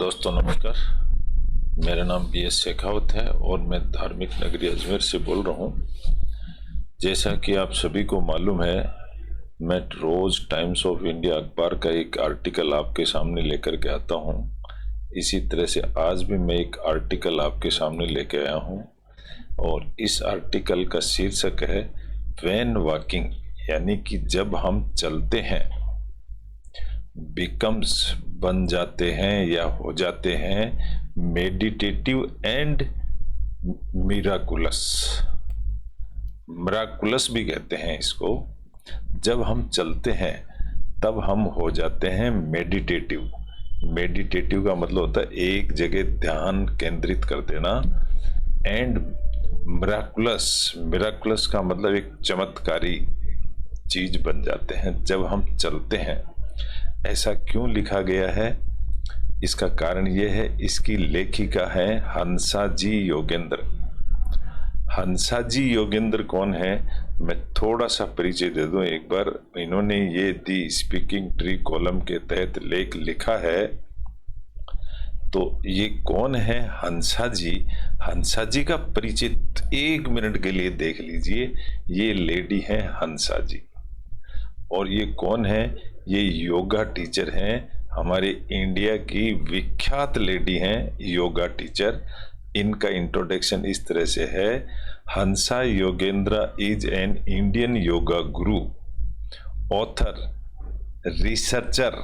दोस्तों नमस्कार। मेरा नाम BS शेखावत है और मैं धार्मिक नगरी अजमेर से बोल रहा हूँ। जैसा कि आप सभी को मालूम है, मैं रोज़ टाइम्स ऑफ इंडिया अखबार का एक आर्टिकल आपके सामने लेकर के आता हूँ। इसी तरह से आज भी मैं एक आर्टिकल आपके सामने लेके आया हूँ और इस आर्टिकल का शीर्षक है व्हेन वॉकिंग, यानी कि जब हम चलते हैं, बिकम्स बन जाते हैं या हो जाते हैं मेडिटेटिव एंड मिराकुलस। मिराकुलस भी कहते हैं इसको। जब हम चलते हैं तब हम हो जाते हैं मेडिटेटिव। मेडिटेटिव का मतलब होता है एक जगह ध्यान केंद्रित कर देना। एंड मिराकुलस, मिराकुलस का मतलब एक चमत्कारी चीज बन जाते हैं जब हम चलते हैं। ऐसा क्यों लिखा गया है? इसका कारण यह है, इसकी लेखिका है हंसा जी योगेंद्र। हंसा जी योगेंद्र कौन है, मैं थोड़ा सा परिचय दे दूं एक बार। इन्होंने ये दी स्पीकिंग ट्री कॉलम के तहत लेख लिखा है। तो ये कौन है हंसा जी? हंसा जी का परिचय एक मिनट के लिए देख लीजिए। ये लेडी है हंसा जी। और ये कौन है? ये योगा टीचर हैं, हमारे इंडिया की विख्यात लेडी हैं योगा टीचर। इनका इंट्रोडक्शन इस तरह से है, Hansa Yogendra is an Indian yoga guru, author, researcher,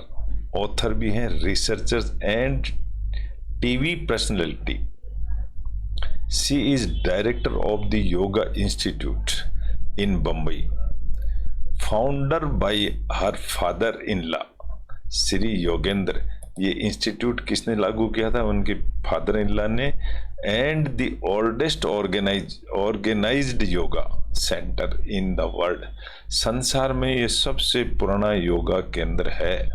author भी हैं, researcher and TV personality. She is director of the yoga institute in Bombay, founder by her father in law Shri Yogendra. ये इंस्टीट्यूट किसने लागू किया था? उनके फादर इन लॉ ने। And the oldest organised yoga centre in the world. संसार में ये सबसे पुराना योगा केंद्र है।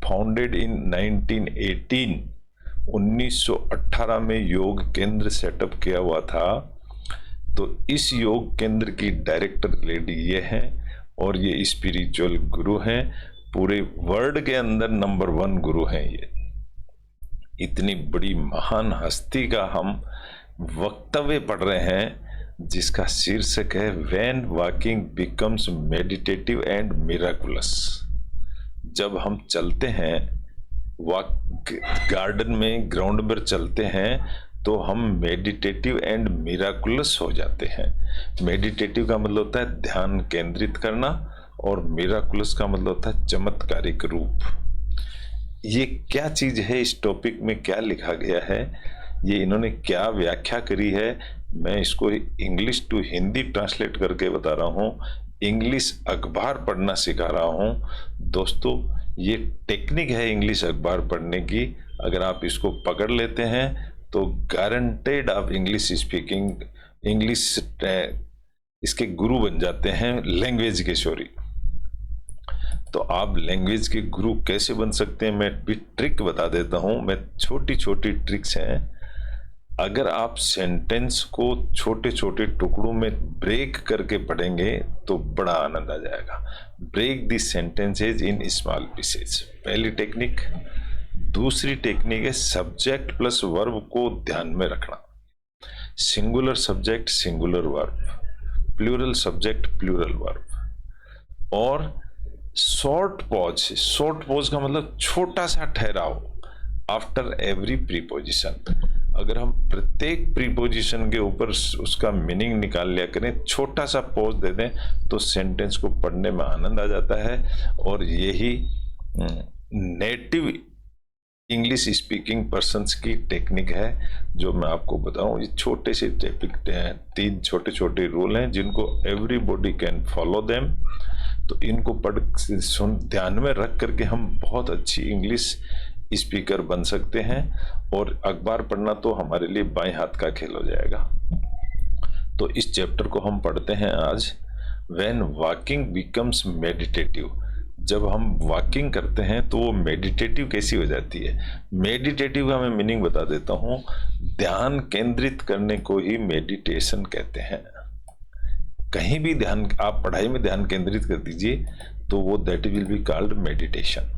फाउंडेड इन 1918, 1918 में योग केंद्र सेटअप किया हुआ था। तो इस योग केंद्र की डायरेक्टर लेडी ये हैं और ये स्पिरिचुअल गुरु हैं। पूरे वर्ल्ड के अंदर नंबर 1 गुरु हैं ये। इतनी बड़ी महान हस्ती का हम वक्तव्य पढ़ रहे हैं जिसका शीर्षक है when walking becomes meditative and miraculous. जब हम चलते हैं, वॉक गार्डन में, ग्राउंड पर चलते हैं, तो हम मेडिटेटिव एंड मिराकुलस हो जाते हैं। मेडिटेटिव का मतलब होता है ध्यान केंद्रित करना और मिराकुलस का मतलब होता है चमत्कारिक रूप। ये क्या चीज है, इस टॉपिक में क्या लिखा गया है, ये इन्होंने क्या व्याख्या करी है, मैं इसको इंग्लिश टू हिंदी ट्रांसलेट करके बता रहा हूँ। इंग्लिश अखबार पढ़ना सिखा रहा हूँ। दोस्तों ये टेक्निक है इंग्लिश अखबार पढ़ने की। अगर आप इसको पकड़ लेते हैं तो गारंटेड आप इंग्लिश स्पीकिंग, इंग्लिश इसके गुरु बन जाते हैं, लैंग्वेज के। सॉरी, तो आप लैंग्वेज के गुरु कैसे बन सकते हैं, मैं भी ट्रिक बता देता हूं। मैं छोटी छोटी ट्रिक्स हैं। अगर आप सेंटेंस को छोटे छोटे टुकड़ों में ब्रेक करके पढ़ेंगे तो बड़ा आनंद आ जाएगा। Break the sentences in small pieces, पहली टेक्निक। दूसरी टेक्निक है सब्जेक्ट प्लस वर्ब को ध्यान में रखना। Singular subject singular verb, plural subject plural verb. और शॉर्ट पॉज। शॉर्ट पॉज का मतलब छोटा सा ठहराव आफ्टर एवरी प्रीपोजिशन। अगर हम प्रत्येक प्रीपोजिशन के ऊपर उसका मीनिंग निकाल लिया करें, छोटा सा पॉज दे दें, तो सेंटेंस को पढ़ने में आनंद आ जाता है। और यही नेटिव इंग्लिश स्पीकिंग पर्सन्स की टेक्निक है जो मैं आपको बताऊं। ये छोटे से तीन छोटे छोटे रूल हैं जिनको एवरीबॉडी कैन फॉलो देम। तो इनको पढ़ सुन ध्यान में रख करके हम बहुत अच्छी इंग्लिश स्पीकर बन सकते हैं। और अखबार पढ़ना तो हमारे लिए बाएं हाथ का खेल हो जाएगा। तो इस चैप्टर को हम पढ़ते हैं आज, व्हेन वॉकिंग बिकम्स मेडिटेटिव। जब हम वॉकिंग करते हैं तो वो मेडिटेटिव कैसी हो जाती है। मेडिटेटिव का मैं मीनिंग बता देता हूँ। ध्यान केंद्रित करने को ही मेडिटेशन कहते हैं। कहीं भी ध्यान, आप पढ़ाई में ध्यान केंद्रित कर दीजिए तो वो that will be called meditation.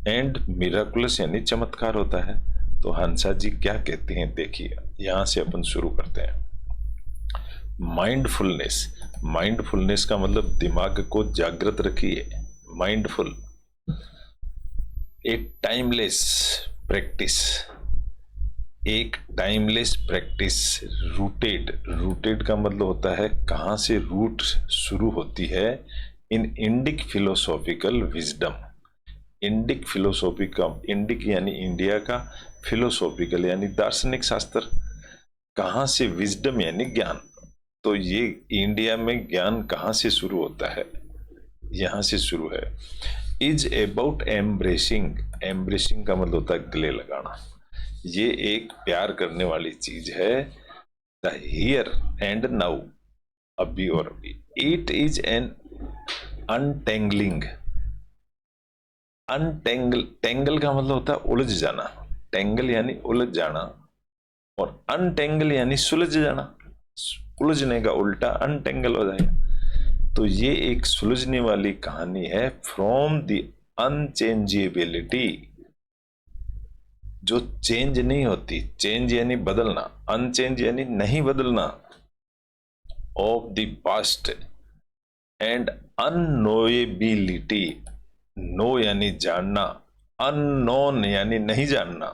And miraculous यानी चमत्कार होता है। तो हंसा जी क्या कहते हैं, देखिए यहां से अपन शुरू करते हैं। माइंडफुलनेस, माइंडफुलनेस का मतलब दिमाग को जागृत रखिए। माइंडफुल, एक टाइमलेस प्रैक्टिस, एक टाइमलेस प्रैक्टिस। रूटेड, रूटेड का मतलब होता है कहां से रूट शुरू होती है, in Indic philosophical wisdom. Indic philosophy का, इंडिक यानी इंडिया का, फिलोसॉफिकल यानी दार्शनिक शास्त्र, कहां से विजडम यानी ज्ञान। तो ये इंडिया में ज्ञान कहां से शुरू होता है, यहां से शुरू है। इज अबाउट एम्ब्रेसिंग, एम्ब्रेसिंग का मतलब होता है गले लगाना। ये एक प्यार करने वाली चीज है। द हियर एंड नाउ, अभी और अभी। It is an untangling, untangle, tangle का मतलब होता है उलझ जाना। टेंगल यानी उलझ जाना, और अनटेंगल यानी सुलझ जाना। उलझने का उल्टा अनटेंगल हो जाएगा। तो ये एक सुलझने वाली कहानी है। फ्रॉम द अनचेंजेबिलिटी, जो चेंज नहीं होती, चेंज यानी बदलना, अनचेंज यानी नहीं बदलना, of the past and unknowability. Know यानी जानना, अननोन यानी नहीं जानना।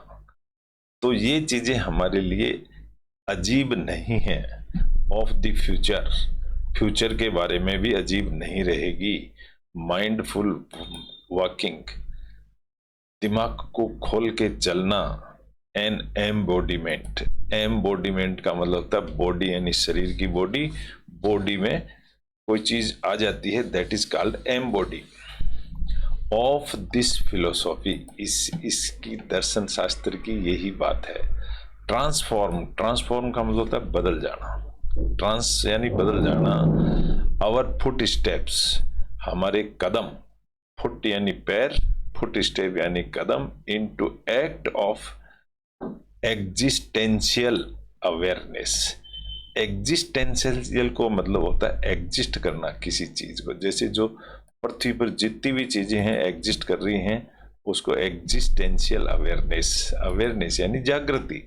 तो ये चीजें हमारे लिए अजीब नहीं है। ऑफ द फ्यूचर, फ्यूचर के बारे में भी अजीब नहीं रहेगी। माइंडफुल वॉकिंग, दिमाग को खोल के चलना। एन एम्बॉडीमेंट, एम्बॉडीमेंट का मतलब होता है बॉडी यानी शरीर की बॉडी, बॉडी में कोई चीज आ जाती है, that is called embody. Of this philosophy, इसकी दर्शन शास्त्र की यही बात है। ट्रांसफॉर्म, ट्रांसफॉर्म का मतलब होता है बदल जाना। ट्रांस यानी बदल जाना। आवर फुट स्टेप्स, हमारे कदम, फुट यानी पैर, फुट स्टेप यानी कदम, into act of existential awareness. Existential को मतलब होता है एग्जिस्ट करना किसी चीज को। जैसे जो पृथ्वी पर जितनी भी चीजें हैं एग्जिस्ट कर रही हैं, उसको एग्जिस्टेंशियल अवेयरनेस, अवेयरनेस यानी जागृति।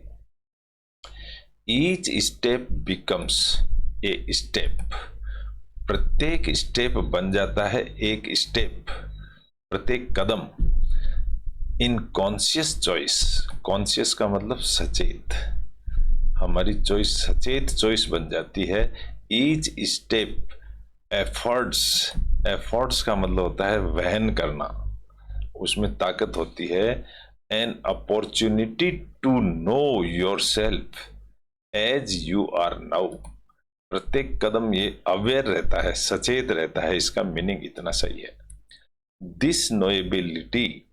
Each step becomes a step, प्रत्येक स्टेप बन जाता है एक स्टेप, प्रत्येक कदम। इन कॉन्शियस चॉइस, कॉन्शियस का मतलब सचेत, हमारी चॉइस सचेत चॉइस बन जाती है। ईच स्टेप एफर्ट्स, एफर्ट्स का मतलब होता है वहन करना, उसमें ताकत होती है। An opportunity to know yourself as you are now, प्रत्येक कदम ये अवेयर रहता है, सचेत रहता है। इसका मीनिंग इतना सही है। दिस नोएबिलिटी,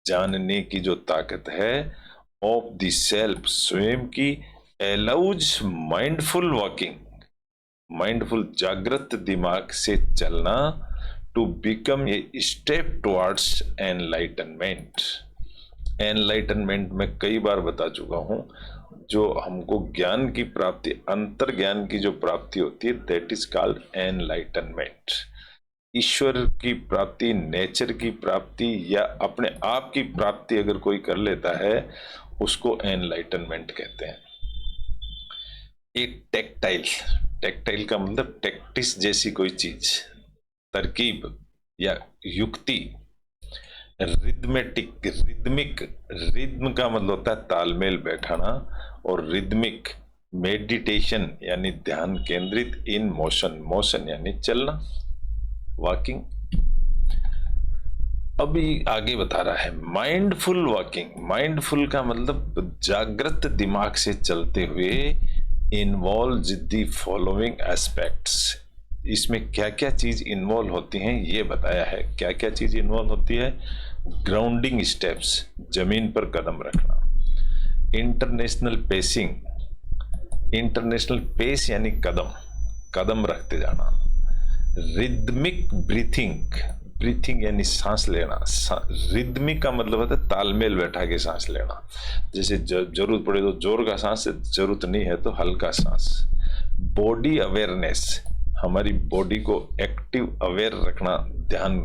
जानने की जो ताकत है, ऑफ द सेल्फ, स्वयं की, अलाउज माइंडफुल वॉकिंग, माइंडफुल जागृत दिमाग से चलना, to become a step towards enlightenment. Enlightenment में कई बार बता चुका हूं, जो हमको ज्ञान की प्राप्ति, अंतर ज्ञान की जो प्राप्ति होती है, दैट इज कॉल्ड एनलाइटनमेंट। ईश्वर की प्राप्ति, नेचर की प्राप्ति, या अपने आप की प्राप्ति अगर कोई कर लेता है, उसको एनलाइटनमेंट कहते हैं। एक टेक्टाइल, टेक्टाइल का मतलब टेक्टिस जैसी कोई चीज, तरकीब या युक्ति। रिदमेटिक, रिदमिक, रिद्म का मतलब होता है तालमेल बैठाना, और रिदमिक मेडिटेशन यानी ध्यान केंद्रित। इन मोशन, मोशन यानी चलना, वॉकिंग। अभी आगे बता रहा है माइंडफुल वॉकिंग। माइंडफुल का मतलब जागृत दिमाग से चलते हुए, इन्वॉल्व द फॉलोइंग एस्पेक्ट्स। इसमें क्या क्या चीज इन्वॉल्व होती हैं ये बताया है। क्या क्या चीज इन्वॉल्व होती है? ग्राउंडिंग स्टेप्स, जमीन पर कदम रखना। इंटरनेशनल पेसिंग, इंटरनेशनल पेस यानी कदम, कदम रखते जाना। रिदमिक ब्रीथिंग, ब्रीथिंग यानी सांस लेना। रिदमिक का मतलब होता है तालमेल बैठा के सांस लेना। जैसे जरूरत पड़े तो जोर का सांस, जरूरत नहीं है तो हल्का सांस। बॉडी अवेयरनेस, हमारी बॉडी को एक्टिव अवेयर रखना, ध्यान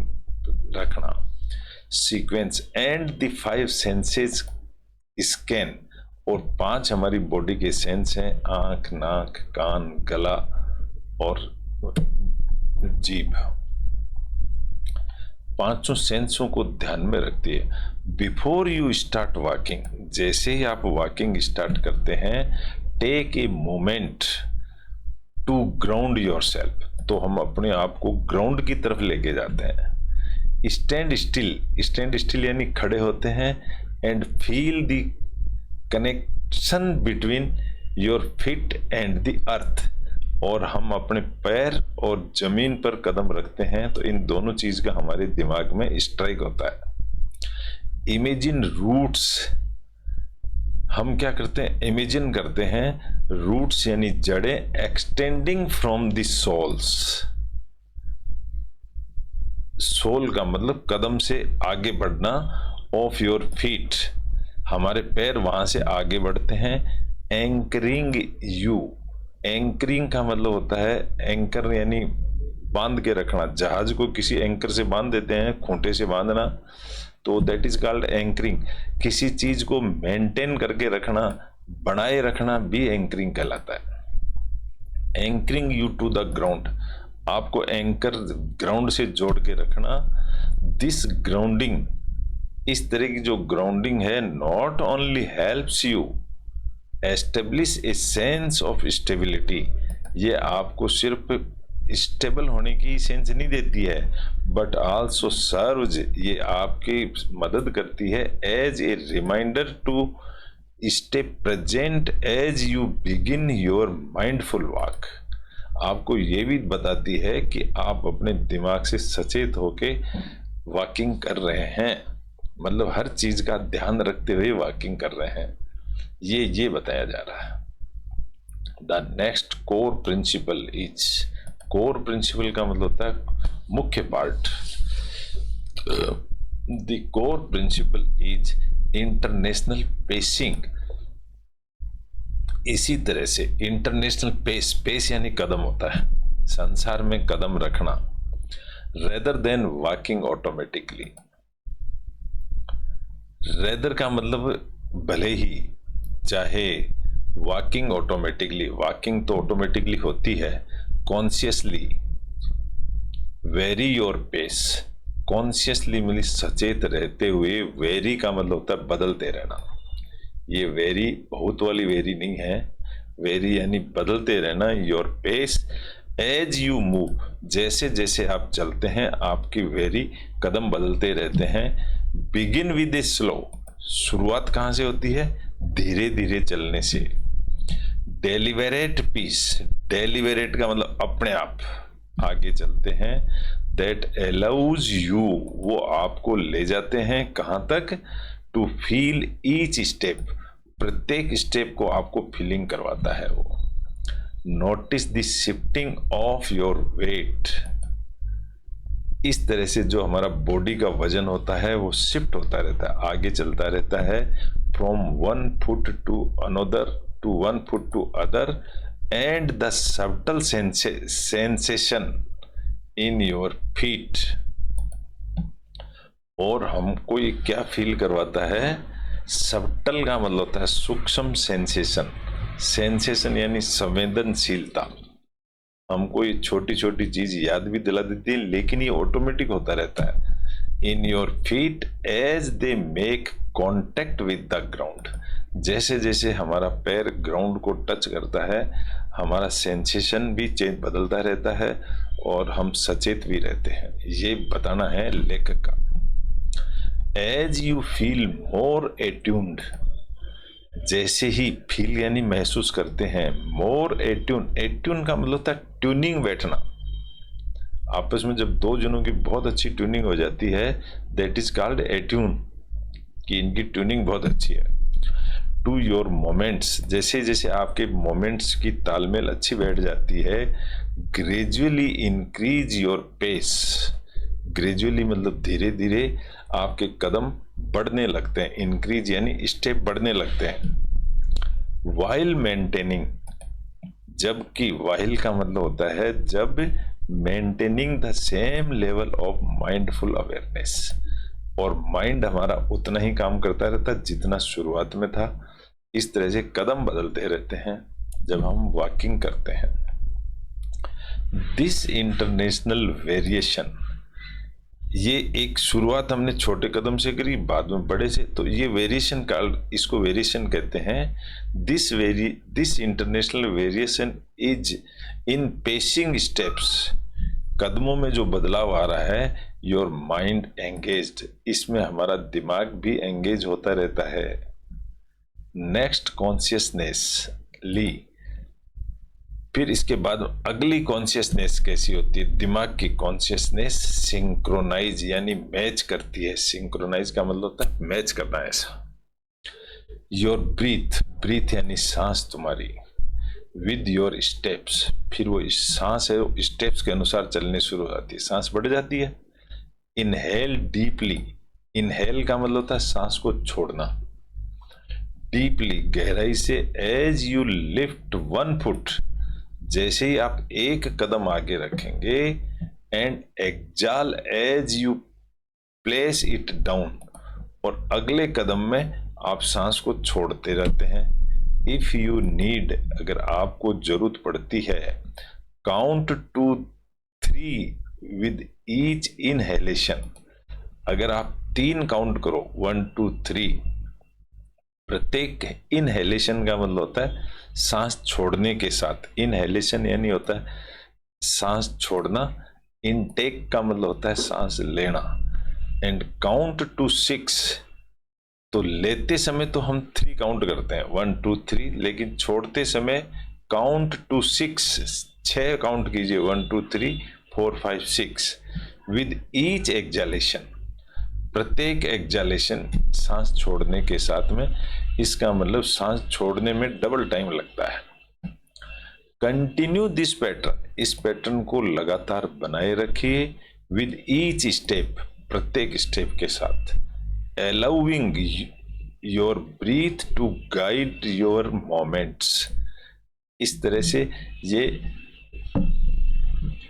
रखना। Sequence and the 5 senses scan, और 5 हमारी बॉडी के सेंस हैं, आंख, नाक, कान, गला और जीभ। पांचों सेंसों को ध्यान में रखती है। बिफोर यू स्टार्ट वॉकिंग, जैसे ही आप वॉकिंग स्टार्ट करते हैं, take a moment to ground yourself, तो हम अपने आप को ग्राउंड की तरफ लेके जाते हैं। स्टैंड स्टिल, स्टैंड स्टिल यानी खड़े होते हैं, and feel the connection between your feet and the earth, और हम अपने पैर और जमीन पर कदम रखते हैं तो इन दोनों चीज का हमारे दिमाग में स्ट्राइक होता है। इमेजिन रूट्स, हम क्या करते हैं, इमेजिन करते हैं रूट्स यानी जड़ें, extending from the soles, sole का मतलब कदम से आगे बढ़ना, ऑफ योर फीट, हमारे पैर वहां से आगे बढ़ते हैं। एंकरिंग यू, एंकरिंग का मतलब होता है, एंकर यानी बांध के रखना, जहाज को किसी एंकर से बांध देते हैं, खूंटे से बांधना, तो दैट इज कॉल्ड एंकरिंग। किसी चीज को मेंटेन करके रखना, बनाए रखना भी एंकरिंग कहलाता है। Anchoring you to the ground, आपको एंकर ग्राउंड से जोड़ के रखना। दिस ग्राउंडिंग, इस तरह की जो ग्राउंडिंग है, not only helps you establish a sense of stability, ये आपको सिर्फ स्टेबल होने की सेंस नहीं देती है, बट आल्सो सर्व्स, ये आपकी मदद करती है as a reminder to stay present as you begin your mindful walk. आपको ये भी बताती है कि आप अपने दिमाग से सचेत होके वॉकिंग कर रहे हैं, मतलब हर चीज का ध्यान रखते हुए वॉकिंग कर रहे हैं, ये बताया जा रहा है। The next core principle is, core principle का मतलब होता है मुख्य part. The core principle is international pacing. इसी तरह से इंटरनेशनल पेस, पेस यानी कदम होता है, संसार में कदम रखना, rather than walking automatically. Rather का मतलब भले ही, चाहे वॉकिंग ऑटोमेटिकली, वॉकिंग तो ऑटोमेटिकली होती है, consciously vary your pace, consciously मतलब सचेत रहते हुए, वेरी का मतलब होता है बदलते रहना। ये वेरी बहुत वाली वेरी नहीं है, वेरी यानी बदलते रहना। Your pace as you move, जैसे जैसे आप चलते हैं आपकी वेरी कदम बदलते रहते हैं। बिगिन विद ए स्लो, शुरुआत कहां से होती है, धीरे धीरे चलने से। डेलिबरेट पीस, डेलिबरेट का मतलब अपने आप आगे चलते हैं। दैट अलाउज यू, वो आपको ले जाते हैं कहां तक, टू फील ईच स्टेप, प्रत्येक स्टेप को आपको फीलिंग करवाता है वो। Notice the shifting of your weight, इस तरह से जो हमारा बॉडी का वजन होता है वो शिफ्ट होता रहता है, आगे चलता रहता है। From one foot to another, to one foot to other, and the subtle sensation in your feet, और हमको ये क्या फील करवाता है, सबटल का मतलब होता है सूक्ष्म सेंसेशन, सेंसेशन यानी संवेदनशीलता। हमको ये छोटी छोटी चीज याद भी दिला देती है, लेकिन ये ऑटोमेटिक होता रहता है। In your feet as they make contact with the ground, जैसे जैसे हमारा पैर ग्राउंड को टच करता है, हमारा सेंसेशन भी चेंज बदलता रहता है और हम सचेत भी रहते हैं, ये बताना है लेखक का। As you feel more attuned, जैसे ही फील यानी महसूस करते हैं, मोर एट्यून, एट्यून का मतलब होता है ट्यूनिंग, बैठना। आपस में जब दो जनों की बहुत अच्छी ट्यूनिंग हो जाती है, दैट इज कॉल्ड एट्यून, कि इनकी ट्यूनिंग बहुत अच्छी है। टू योर मोमेंट्स, जैसे जैसे आपके मोमेंट्स की तालमेल अच्छी बैठ जाती है। Gradually increase your pace, gradually मतलब धीरे धीरे आपके कदम बढ़ने लगते हैं, इंक्रीज यानी स्टेप बढ़ने लगते हैं। वाइल मेंटेनिंग, जबकि वाइल का मतलब होता है जब, maintaining the same level of mindful awareness, और माइंड हमारा उतना ही काम करता रहता है जितना शुरुआत में था। इस तरह से कदम बदलते रहते हैं जब हम वॉकिंग करते हैं। दिस इंटरनेशनल वेरिएशन, ये एक शुरुआत हमने छोटे कदम से करी, बाद में बड़े से, तो ये वेरिएशन का, इसको वेरिएशन कहते हैं। This international variation is in pacing steps, कदमों में जो बदलाव आ रहा है। योर माइंड एंगेज्ड, इसमें हमारा दिमाग भी एंगेज होता रहता है। नेक्स्ट कॉन्शियसनेस ली, फिर इसके बाद अगली कॉन्शियसनेस कैसी होती है? दिमाग की कॉन्शियसनेस सिंक्रोनाइज यानी मैच करती है। सिंक्रोनाइज का मतलब होता है मैच करना ऐसा। योर ब्रीथ यानी सांस तुम्हारी, विद योर स्टेप्स, फिर वो सांस है स्टेप्स के अनुसार चलने शुरू हो जाती है, सांस बढ़ जाती है। इनहेल डीपली, इनहेल का मतलब होता है सांस को छोड़ना, डीपली गहराई से। As you lift one foot, जैसे ही आप एक कदम आगे रखेंगे। And exhale as you place it down, और अगले कदम में आप सांस को छोड़ते रहते हैं। इफ यू नीड, अगर आपको जरूरत पड़ती है, count to 3 with each inhalation, अगर आप 3 काउंट करो, 1 2 3, प्रत्येक इनहेलेशन का मतलब होता है सांस छोड़ने के साथ। इनहेलेशन यानी होता है सांस छोड़ना, इनटेक का मतलब होता है सांस लेना। एंड काउंट टू 6, तो लेते समय तो हम 3 काउंट करते हैं, 1 2 3, लेकिन छोड़ते समय काउंट टू 6 काउंट कीजिए, 1 2 3 4 5 6 विद ईच एक्जालेशन, प्रत्येक एक्जालेशन सांस छोड़ने के साथ में। इसका मतलब सांस छोड़ने में डबल टाइम लगता है। कंटिन्यू दिस पैटर्न, इस पैटर्न को लगातार बनाए रखिए। विद ईच स्टेप, प्रत्येक स्टेप के साथ। Allowing your breath to guide your moments, इस तरह से ये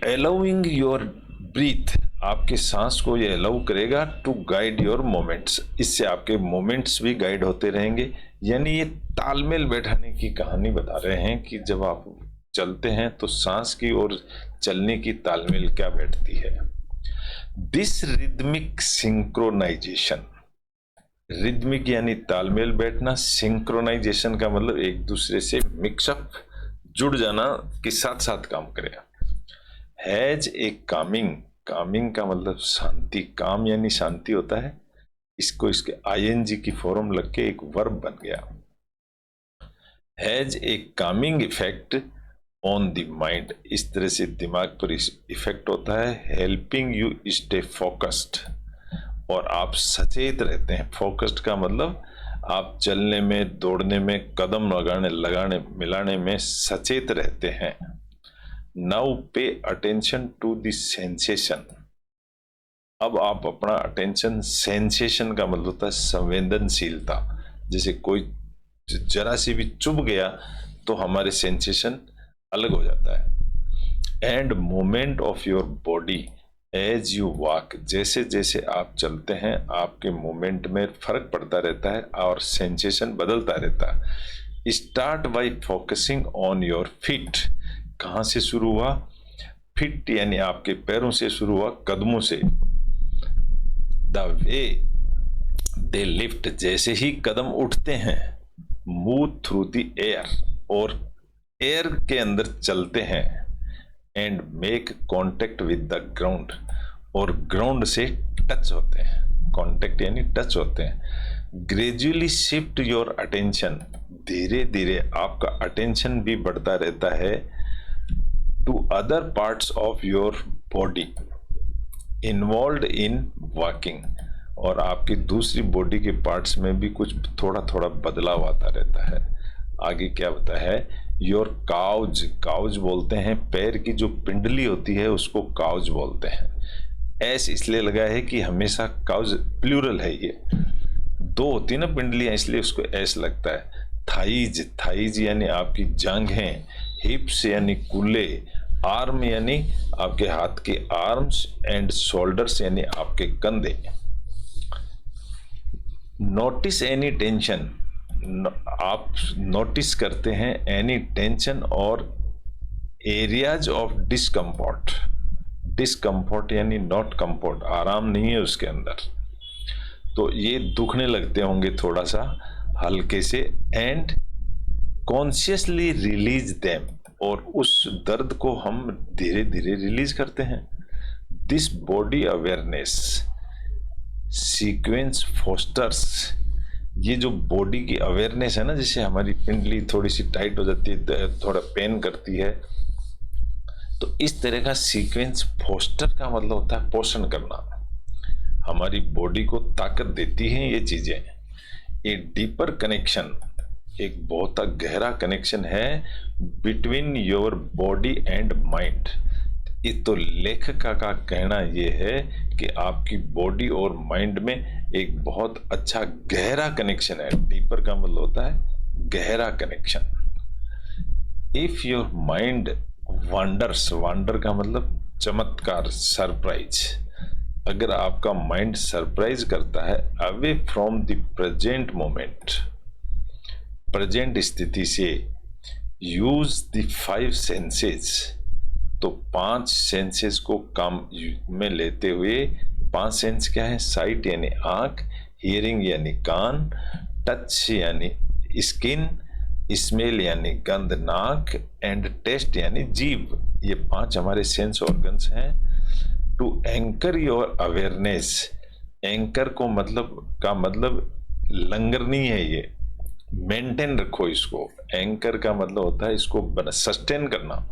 अलाउइंग योर ब्रीथ, आपके सांस को ये अलाउ करेगा टू गाइड योर मोमेंट्स, इससे आपके मोमेंट्स भी गाइड होते रहेंगे। यानी ये तालमेल बैठाने की कहानी बता रहे हैं कि जब आप चलते हैं तो सांस की और चलने की तालमेल क्या बैठती है। दिस रिदमिक सिंक्रोनाइजेशन, रिदमिक यानी तालमेल बैठना, सिंक्रोनाइजेशन का मतलब एक दूसरे से मिक्सअप, जुड़ जाना, के साथ साथ काम करेगा। हैज ए कामिंग, कामिंग का मतलब शांति, काम यानी शांति होता है, इसको इसके आईएनजी की फॉर्म लग के एक वर्ब बन गया। Has a Kameng effect on the mind, इस तरह से दिमाग पर इफेक्ट होता है। हेल्पिंग यू स्टे फोकस्ड, और आप सचेत रहते हैं। फोकस्ड का मतलब आप चलने में, दौड़ने में, कदम लगाने मिलाने में सचेत रहते हैं। Now pay attention to the sensation, अब आप अपना अटेंशन, सेंसेशन का मतलब होता है संवेदनशीलता, जैसे कोई जरा सी भी चुभ गया तो हमारे सेंसेशन अलग हो जाता है। And movement of your body as you walk, जैसे जैसे आप चलते हैं आपके मूवमेंट में फर्क पड़ता रहता है और सेंसेशन बदलता रहता है। Start by focusing on your feet, कहां से शुरू हुआ? फीट यानी आपके पैरों से शुरू हुआ, कदमों से। द वे दे लिफ्ट, जैसे ही कदम उठते हैं। मूव थ्रू द एयर, और एयर के अंदर चलते हैं। And make contact with the ground, और ग्राउंड से टच होते हैं। कॉन्टेक्ट यानी टच होते हैं। ग्रेजुअली शिफ्ट योर अटेंशन, धीरे धीरे आपका अटेंशन भी बढ़ता रहता है। To other parts of your body involve in walking, और आपकी दूसरी बॉडी के पार्ट्स में भी कुछ थोड़ा थोड़ा बदलाव आता रहता है। आगे क्या होता है? योर काउज, काउज बोलते हैं पैर की जो पिंडली होती है उसको काउज बोलते हैं। एस इसलिए लगा है कि हमेशा काउज प्लूरल है, ये 2 होती है ना पिंडलियां, इसलिए उसको एस लगता है। थाइज, थाइज यानी आपकी जांघें। हिप्स यानी कूल्हे। आर्म यानी आपके हाथ के आर्म्स। एंड शोल्डर्स यानी आपके कंधे। नोटिस एनी टेंशन, आप नोटिस करते हैं एनी टेंशन और एरियाज ऑफ डिस्कम्फर्ट। डिस्कम्फर्ट यानी नॉट कंफर्ट, आराम नहीं है उसके अंदर, तो ये दुखने लगते होंगे थोड़ा सा हल्के से। एंड कॉन्शियसली रिलीज देम, और उस दर्द को हम धीरे धीरे रिलीज करते हैं। This body awareness sequence fosters, ये जो बॉडी की अवेयरनेस है ना, जिससे हमारी पिंडली थोड़ी सी टाइट हो जाती है, थोड़ा पेन करती है, तो इस तरह का सीक्वेंस फोस्टर का मतलब होता है पोषण करना, हमारी बॉडी को ताकत देती हैं ये चीजें। ए डीपर कनेक्शन, एक बहुत गहरा कनेक्शन है between your body and mind. तो लेखक का कहना यह है कि आपकी बॉडी और माइंड में एक बहुत अच्छा गहरा कनेक्शन है। डीपर का मतलब होता है गहरा connection. If your mind वांडर्स, wander का मतलब चमत्कार, सरप्राइज, अगर आपका माइंड सरप्राइज करता है away from the present moment, present स्थिति से, यूज द 5 सेंसेस, तो 5 सेंसेस को काम में लेते हुए, 5 सेंस क्या है? साइट यानी आंख, हियरिंग यानी कान, टच यानी स्किन, स्मेल यानी गंध नाक, एंड टेस्ट यानी जीभ। ये 5 हमारे सेंस ऑर्गन्स हैं। To anchor your awareness, anchor को मतलब लंगर नहीं है, ये मेंटेन रखो इसको। एंकर का मतलब होता है इसको सस्टेन करना,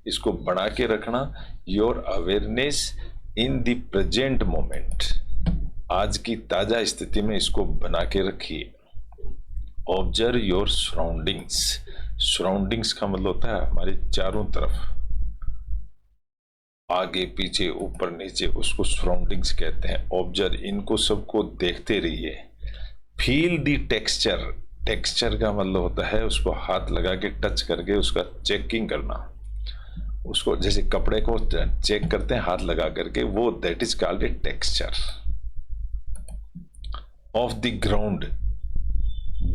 इसको बना के रखना। Your awareness in the present moment, आज की ताजा स्थिति में इसको बना के रखिए। ऑब्जर्व योर सराउंडिंग्स, सराउंडिंग्स का मतलब होता है हमारे चारों तरफ, आगे पीछे ऊपर नीचे, उसको सराउंडिंग्स कहते हैं। ऑब्जर्व, इनको सबको देखते रहिए। फील द टेक्सचर, टेक्सचर का मतलब होता है उसको हाथ लगा के टच करके उसका चेकिंग करना, उसको जैसे कपड़े को चेक करते हैं हाथ लगा करके, वो that is called a texture. Of the ground,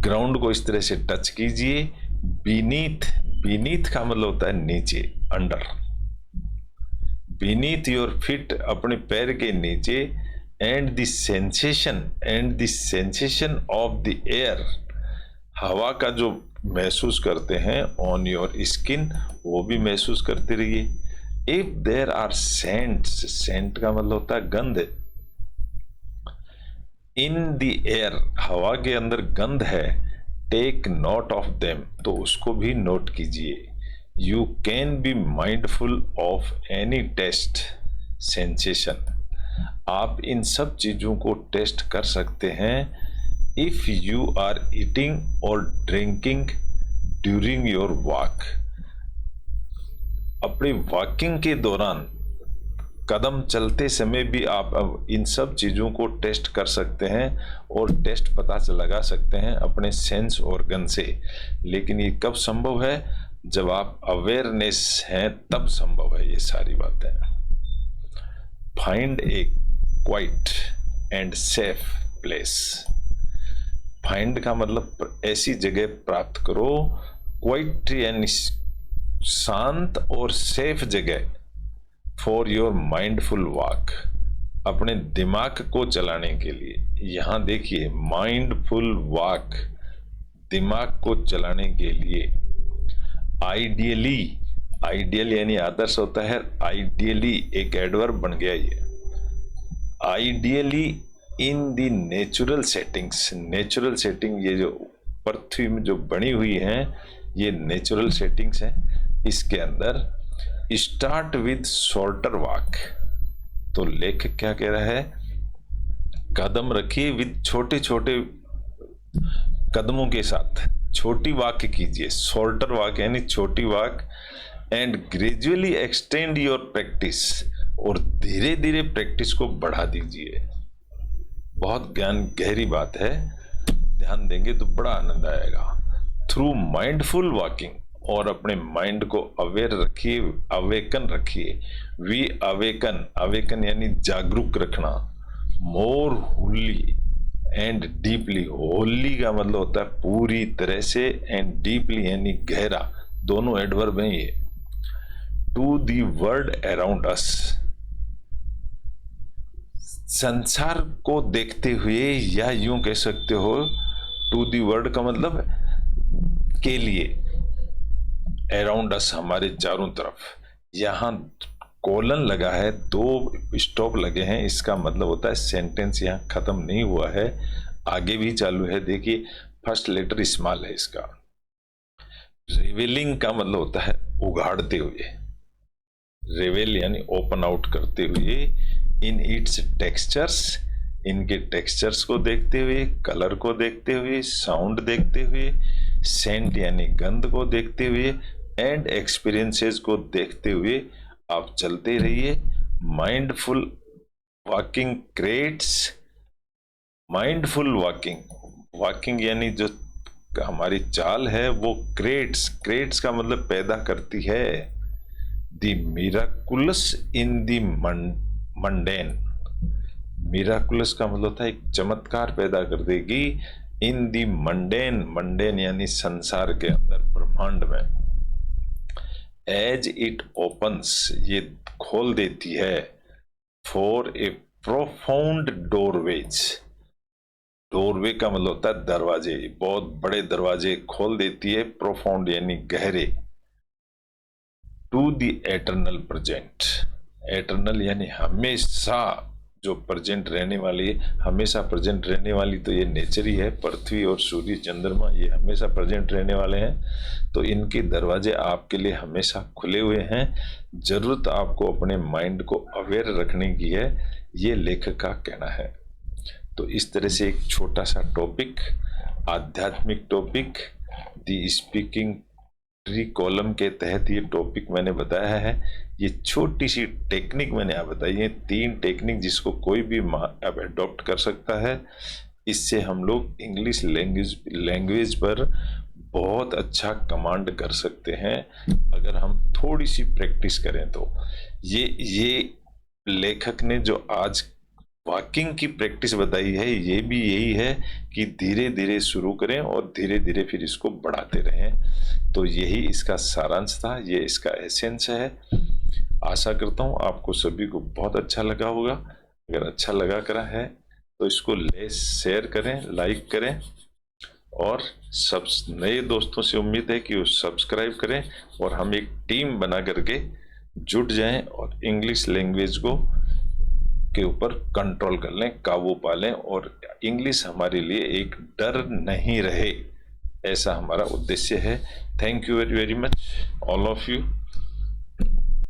ground को इस तरह से टच कीजिए। बीनीथ, बीनीथ का मतलब होता है नीचे, अंडर। बीनीथ योर फीट, अपने पैर के नीचे। And the sensation, and the sensation of the air, हवा का जो महसूस करते हैं। ऑन योर स्किन, वो भी महसूस करते रहिए। If there are scents, scent का मतलब होता है गंध। इन द एयर, हवा के अंदर गंध है। टेक नोट ऑफ देम, तो उसको भी नोट कीजिए। You can be mindful of any taste sensation, आप इन सब चीजों को टेस्ट कर सकते हैं। इफ यू आर ईटिंग और ड्रिंकिंग ड्यूरिंग योर वॉक, अपनी वॉकिंग के दौरान, कदम चलते समय भी आप इन सब चीजों को टेस्ट कर सकते हैं और टेस्ट पता लगा सकते हैं अपने सेंस ऑर्गन से। लेकिन ये कब संभव है? जब आप अवेयरनेस हैं तब संभव है ये सारी बातें। Find A quiet and safe place, find का मतलब ऐसी जगह प्राप्त करो, क्वाइट यानी शांत और सेफ जगह, फॉर योर माइंडफुल वॉक, अपने दिमाग को चलाने के लिए। यहां देखिए माइंडफुल वॉक, दिमाग को चलाने के लिए। आइडियली, आइडियल यानी आदर्श होता है, आइडियली एक एडवर्ब बन गया ये। Ideally in the natural settings, natural setting, ये जो पृथ्वी में जो बनी हुई है ये नेचुरल सेटिंग्स है। इसके अंदर स्टार्ट विद शॉर्टर वॉक, तो लेखक क्या कह रहा है? कदम रखिए विद छोटे छोटे कदमों के साथ, छोटी वॉक कीजिए। शॉर्टर वॉक यानी छोटी walk. And gradually extend your practice, और धीरे धीरे प्रैक्टिस को बढ़ा दीजिए। बहुत ज्ञान गहरी बात है, ध्यान देंगे तो बड़ा आनंद आएगा। थ्रू माइंडफुल वॉकिंग, और अपने माइंड को अवेयर रखिए, अवेकन रखिए। वी अवेकन, अवेकन यानी जागरूक रखना। मोर हुली एंड डीपली, होली का मतलब होता है पूरी तरह से, एंड डीपली यानी गहरा, दोनों एडवर्ब हैं ये। To the world around us, संसार को देखते हुए, या यूं कह सकते हो टू दी वर्ल्ड का मतलब के लिए, अराउंड अस हमारे चारों तरफ। यहां कोलन लगा है, दो स्टॉप लगे हैं, इसका मतलब होता है सेंटेंस यहां खत्म नहीं हुआ है, आगे भी चालू है। देखिए फर्स्ट लेटर स्मॉल है इसका। रिवीलिंग का मतलब होता है उगाड़ते हुए, रिवेल यानी ओपन आउट करते हुए, इन इट्स टेक्सचर्स, इनके टेक्सचर्स को देखते हुए, कलर को देखते हुए, साउंड देखते हुए, सेंट यानी गंध को देखते हुए, एंड एक्सपीरियंसेस को देखते हुए आप चलते रहिए। Mindful walking creates, mindful walking, walking यानी जो हमारी चाल है वो क्रिएट्स, क्रिएट्स का मतलब पैदा करती है, the miraculous in the mundane, miraculous का मतलब होता है एक चमत्कार पैदा कर देगी, इन द मंडेन, मंडेन यानी संसार के अंदर, ब्रह्मांड में। एज इट ओपन्स, ये खोल देती है, for a profound doorways, doorway का मतलब होता है दरवाजे, बहुत बड़े दरवाजे खोल देती है, प्रोफाउंड यानी गहरे, to the eternal present, eternal यानी हमेशा जो प्रेजेंट रहने वाली है, हमेशा प्रेजेंट रहने वाली तो ये नेचर ही है, पृथ्वी और सूर्य चंद्रमा ये हमेशा प्रेजेंट रहने वाले हैं, तो इनके दरवाजे आपके लिए हमेशा खुले हुए हैं। जरूरत आपको अपने माइंड को अवेयर रखने की है, ये लेखक का कहना है। तो इस तरह से एक छोटा सा टॉपिक, आध्यात्मिक टॉपिक, दी स्पीकिंग ट्री कॉलम के तहत ये टॉपिक मैंने बताया है। ये छोटी सी टेक्निक मैंने आप बताई है, 3 टेक्निक जिसको कोई भी अब अडॉप्ट कर सकता है। इससे हम लोग इंग्लिश लैंग्वेज पर बहुत अच्छा कमांड कर सकते हैं अगर हम थोड़ी सी प्रैक्टिस करें तो। ये लेखक ने जो आज वॉकिंग की प्रैक्टिस बताई है, ये भी यही है कि धीरे धीरे शुरू करें और धीरे धीरे फिर इसको बढ़ाते रहें। तो यही इसका सारांश था, ये इसका एसेंस है। आशा करता हूँ आपको सभी को बहुत अच्छा लगा होगा। अगर अच्छा लगा करा है तो इसको शेयर करें, लाइक करें, और सब नए दोस्तों से उम्मीद है कि वो सब्सक्राइब करें और हम एक टीम बना करके जुट जाएं और इंग्लिश लैंग्वेज को के ऊपर कंट्रोल कर लें, काबू पा लें, और इंग्लिश हमारे लिए एक डर नहीं रहे, ऐसा हमारा उद्देश्य है। Thank you very very much all of you.